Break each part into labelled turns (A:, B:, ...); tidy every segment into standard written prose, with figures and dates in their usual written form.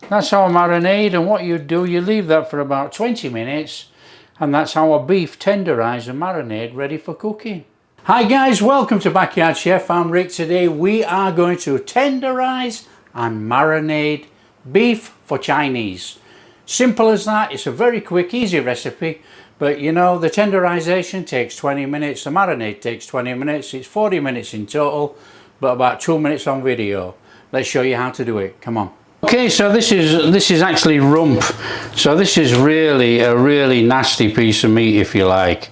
A: That's our marinade, and what you do, you leave that for about 20 minutes, and that's our beef tenderizer marinade ready for cooking. Hi guys, welcome to Backyard Chef. I'm Rick. Today we are going to tenderize and marinade beef for Chinese. Simple as that. It's a very quick, easy recipe, but you know, the tenderization takes 20 minutes, the marinade takes 20 minutes, it's 40 minutes in total, but about 2 minutes on video. Let's show you how to do it. Come on. Okay, so this is actually rump. So this is really a really nasty piece of meat, if you like.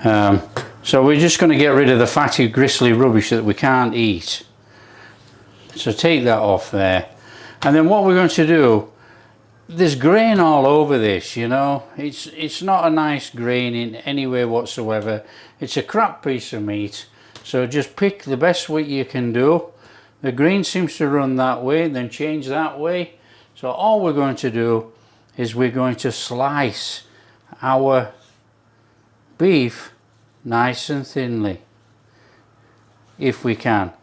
A: So we're just going to get rid of the fatty, gristly rubbish that we can't eat. So take that off there. And then what we're going to do, there's grain all over this, you know. It's not a nice grain in any way whatsoever. It's a crap piece of meat. So just pick the best way you can do. The grain seems to run that way, then change that way. So all we're going to do is we're going to slice our beef nice and thinly, if we can.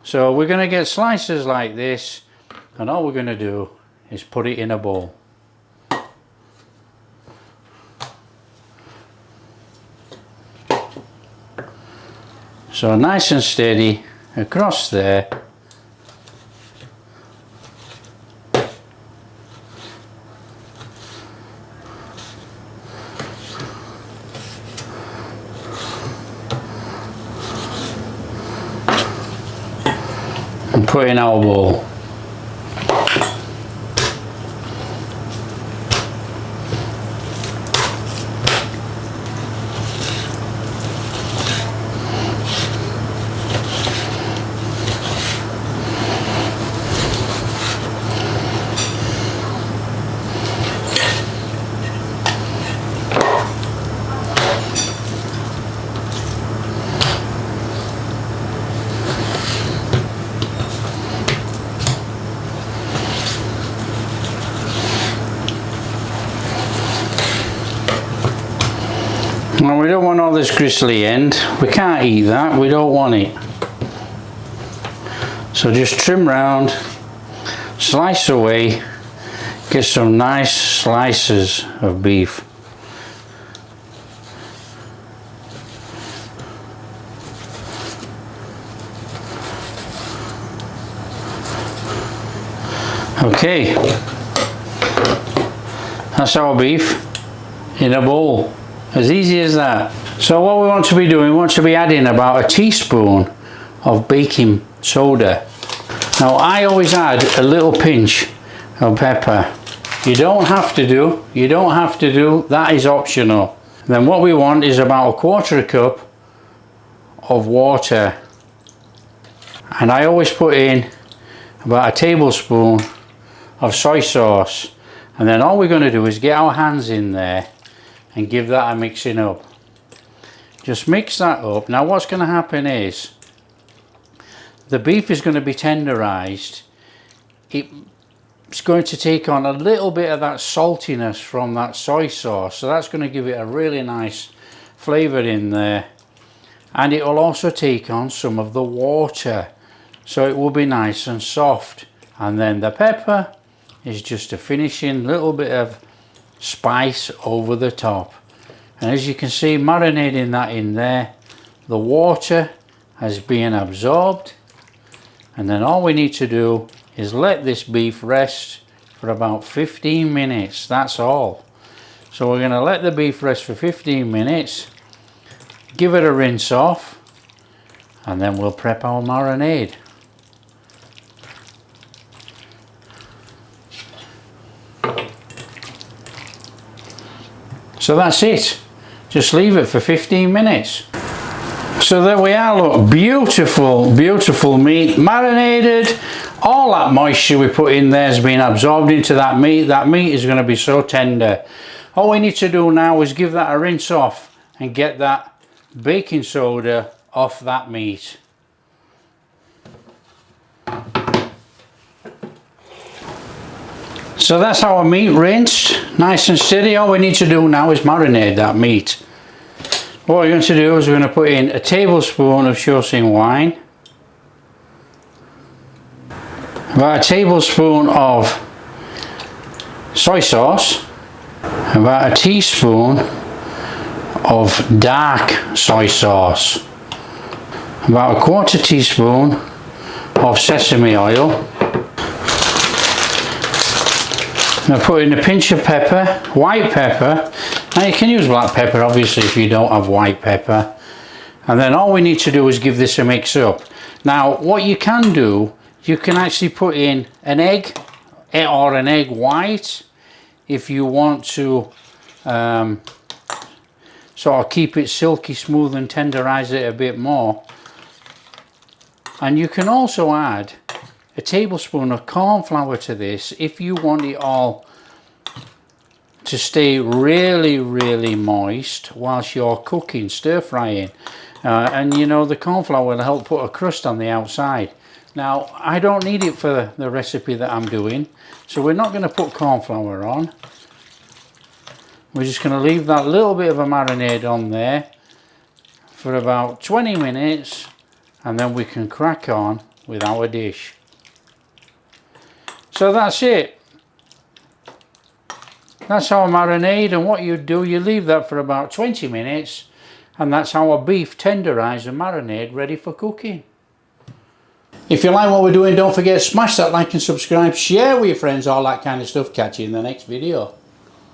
A: So we're going to get slices like this, and all we're going to do is put it in a bowl. So nice and steady across there. And put in our bowl. Now we don't want all this gristly end. We can't eat that. We don't want it. So just trim round, slice away, get some nice slices of beef. Okay, that's our beef in a bowl. As easy as that. So what we want to be doing, we want to be adding about a teaspoon of baking soda. Now I always add a little pinch of pepper. You don't have to do, that is optional. Then what we want is about 1/4 cup of water. And I always put in about a tablespoon of soy sauce. And then all we're going to do is get our hands in there and give that a mixing up. Just mix that up. Now what's going to happen is the beef is going to be tenderized. It's going to take on a little bit of that saltiness from that soy sauce, so that's going to give it a really nice flavor in there, and it will also take on some of the water, so it will be nice and soft. And then the pepper is just a finishing little bit of spice over the top. And as you can see, marinating that in there, the water has been absorbed, and then all we need to do is let this beef rest for about 15 minutes. That's all. So we're going to let the beef rest for 15 minutes, give it a rinse off, and then we'll prep our marinade. So that's it. Just leave it for 15 minutes. So there we are, look, beautiful, beautiful meat, marinated. All that moisture we put in there has been absorbed into that meat. That meat is going to be so tender. All we need to do now is give that a rinse off and get that baking soda off that meat. So that's our meat rinsed, nice and steady. All we need to do now is marinate that meat. What we're going to do is we're going to put in a tablespoon of Shoaxing wine, about a tablespoon of soy sauce, about a teaspoon of dark soy sauce, about a quarter teaspoon of sesame oil. Now put in a pinch of pepper, white pepper. Now you can use black pepper obviously if you don't have white pepper. And then all we need to do is give this a mix up. Now what you can do, you can actually put in an egg or an egg white if you want to sort of keep it silky smooth and tenderize it a bit more. And you can also add a tablespoon of corn flour to this if you want it all to stay really moist whilst you're cooking, stir frying. And you know, the corn flour will help put a crust on the outside. Now I don't need it for the recipe that I'm doing, so we're not going to put corn flour on. We're just going to leave that little bit of a marinade on there for about 20 minutes, and then we can crack on with our dish. So that's it. That's our marinade, and what you do, you leave that for about 20 minutes, and that's our beef tenderizer marinade ready for cooking. If you like what we're doing, don't forget to smash that like and subscribe, share with your friends, all that kind of stuff. Catch you in the next video.